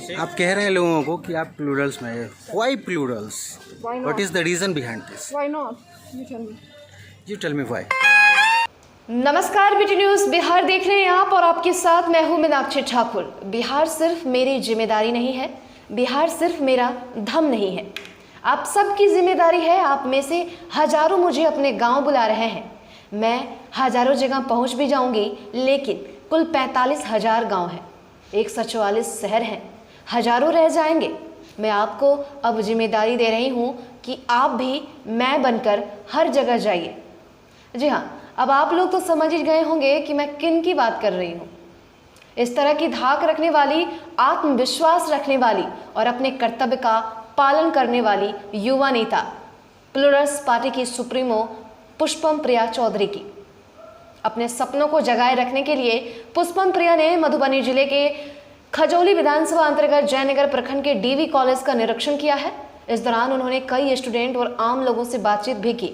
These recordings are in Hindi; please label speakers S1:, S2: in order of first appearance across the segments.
S1: आप कह रहे हैं लोगों को कि आप प्लूरल्स में है। Why Plurals? What is the reason behind this?
S2: Why not?
S1: You tell me why.
S3: नमस्कार, बीटी न्यूज बिहार देख रहे हैं आप और आपके साथ मैं हूं मीनाक्षी ठाकुर। बिहार सिर्फ मेरी जिम्मेदारी नहीं है, बिहार सिर्फ मेरा धम नहीं है, आप सबकी जिम्मेदारी है। आप में से हजारों मुझे अपने गांव बुला रहे हैं। मैं हजारों जगह पहुंच भी जाऊंगी, लेकिन कुल 45,000 गांव हैं, 144 शहर हैं, हजारों रह जाएंगे। मैं आपको अब जिम्मेदारी दे रही हूं कि आप भी मैं बनकर हर जगह जाइए। जी हाँ, अब आप लोग तो समझ ही गए होंगे कि मैं किन की बात कर रही हूँ। इस तरह की धाक रखने वाली, आत्मविश्वास रखने वाली और अपने कर्तव्य का पालन करने वाली युवा नेता प्लूरल्स पार्टी की सुप्रीमो पुष्पम प्रिया चौधरी की। अपने सपनों को जगाए रखने के लिए पुष्पम प्रिया ने मधुबनी जिले के खजौली विधानसभा अंतर्गत जयनगर प्रखंड के डीवी कॉलेज का निरीक्षण किया है। इस दौरान उन्होंने कई स्टूडेंट और आम लोगों से बातचीत भी की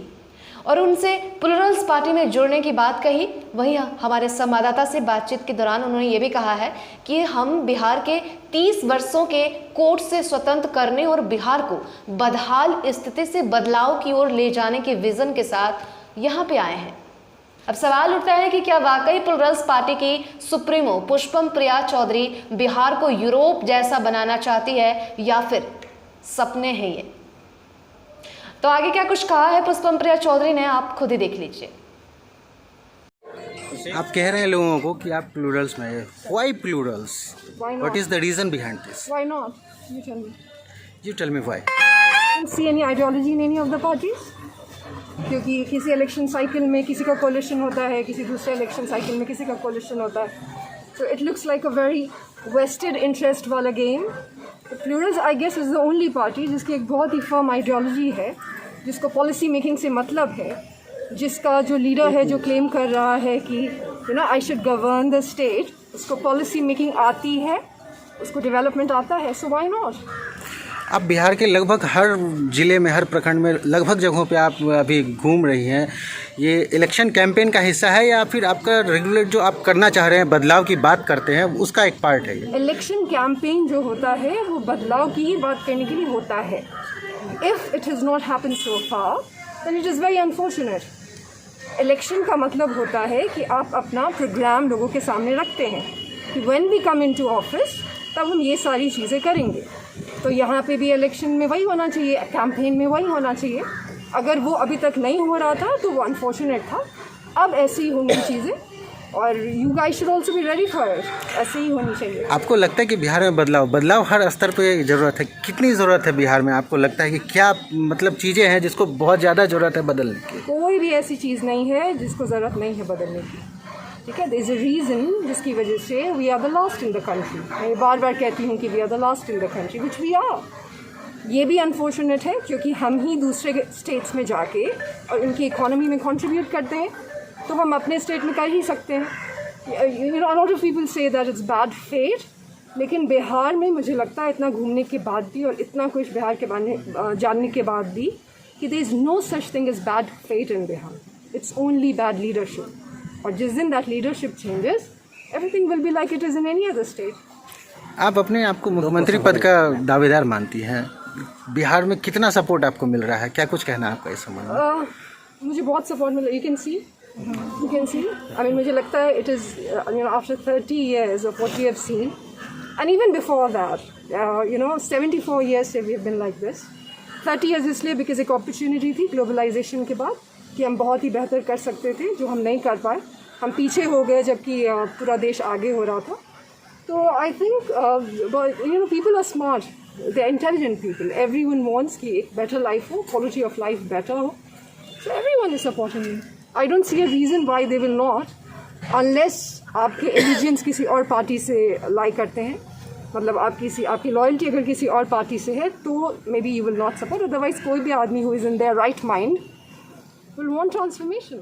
S3: और उनसे प्लूरल्स पार्टी में जुड़ने की बात कही। वहीं हमारे संवाददाता से बातचीत के दौरान उन्होंने ये भी कहा है कि हम बिहार के 30 वर्षों के कोर्ट से स्वतंत्र करने और बिहार को बदहाल स्थिति से बदलाव की ओर ले जाने के विजन के साथ यहाँ पे आए हैं। अब सवाल उठता है कि क्या वाकई प्लूरल्स पार्टी की सुप्रीमो पुष्पम प्रिया चौधरी बिहार को यूरोप जैसा बनाना चाहती है या फिर सपने हैं ये। तो आगे क्या कुछ कहा है पुष्पम प्रिया चौधरी ने, आप खुद ही देख लीजिए।
S1: आप कह रहे हैं लोगों को कि आप प्लूरल्स में है। Why Plurals?
S2: Why not?
S1: What is the reason behind this?
S2: Why not? You tell me.
S1: You tell me why.
S2: I don't see any ideology in any of the parties. क्योंकि किसी इलेक्शन साइकिल में किसी का कोलिशन होता है, किसी दूसरे इलेक्शन साइकिल में किसी का कोलिशन होता है। So it looks like a very vested interest वाला game. Plurals I guess is the only party जिसकी एक बहुत ही फर्म आइडियोलॉजी है, जिसको पॉलिसी मेकिंग से मतलब है, जिसका जो लीडर है जो क्लेम कर रहा है कि I should govern the state, उसको पॉलिसी मेकिंग आती है, उसको डेवलपमेंट आता है। So why not?
S1: आप बिहार के लगभग हर जिले में, हर प्रखंड में, लगभग जगहों पे आप अभी घूम रही हैं। ये इलेक्शन कैंपेन का हिस्सा है या फिर आपका रेगुलर जो आप करना चाह रहे हैं, बदलाव की बात करते हैं, उसका एक पार्ट है ये?
S2: इलेक्शन कैंपेन जो होता है वो बदलाव की ही बात करने के लिए होता है। If it has not happen so far then it is very unfortunate. Election का मतलब होता है कि आप अपना प्रोग्राम लोगों के सामने रखते हैं कि when we come into office तब हम ये सारी चीज़ें करेंगे। तो यहाँ पे भी इलेक्शन में वही होना चाहिए, कैंपेन में वही होना चाहिए। अगर वो अभी तक नहीं हो रहा था तो वो अनफॉर्चुनेट था। अब ऐसी ही होंगी चीज़ें और you guys should also be ready for it. ऐसे ही होनी चाहिए।
S1: आपको लगता है कि बिहार में बदलाव हर स्तर पे ज़रूरत है? कितनी ज़रूरत है बिहार में? आपको लगता है कि क्या मतलब चीज़ें हैं जिसको बहुत ज़्यादा ज़रूरत है बदलने की?
S2: कोई भी ऐसी चीज़ नहीं है जिसको ज़रूरत नहीं है बदलने की। ठीक है, देयर इज़ अ रीज़न जिसकी वजह से we are the last in the country. मैं बार बार कहती हूँ कि we are the last in the country, which we are. ये भी अनफॉर्चुनेट है क्योंकि हम ही दूसरे स्टेट्स में जाके और उनकी इकोनॉमी में कंट्रीब्यूट करते हैं, तो हम अपने स्टेट में कर ही सकते हैं। You know, a lot of people say that it's bad fate, लेकिन बिहार में मुझे लगता है इतना घूमने के बाद भी और इतना कुछ बिहार के बारे में जानने के बाद भी कि there is no such thing is bad fate in Bihar. It's only bad leadership. और जिस दिन that leadership changes everything will be like it is in any other state.
S1: आप अपने आप को मुख्यमंत्री पद का दावेदार मानती हैं। बिहार में कितना सपोर्ट आपको मिल रहा है? क्या कुछ कहना है आपका इस संबंध में?
S2: मुझे बहुत सपोर्ट मिला। You can see I mean, मुझे लगता है it is after 30 years of what we have seen and even before that 74 years we have been like this। 30 years इसलिए बिकॉज एक अपॉर्चुनिटी थी ग्लोबलाइजेशन के बाद कि हम बहुत ही बेहतर कर सकते थे, जो हम नहीं कर पाए। हम पीछे हो गए जबकि पूरा देश आगे हो रहा था। तो I think people are smart, they are intelligent people. Everyone wants कि एक बेटर लाइफ हो, क्वालिटी ऑफ लाइफ बेटर हो। So everyone is supporting me. I don't see a reason why they will not, unless आपके एलिजेंस किसी और पार्टी से लाई करते हैं। मतलब आपकी लॉयल्टी अगर किसी और पार्टी से है तो may be you will not support. Otherwise कोई भी आदमी who is in their right mind will want transformation।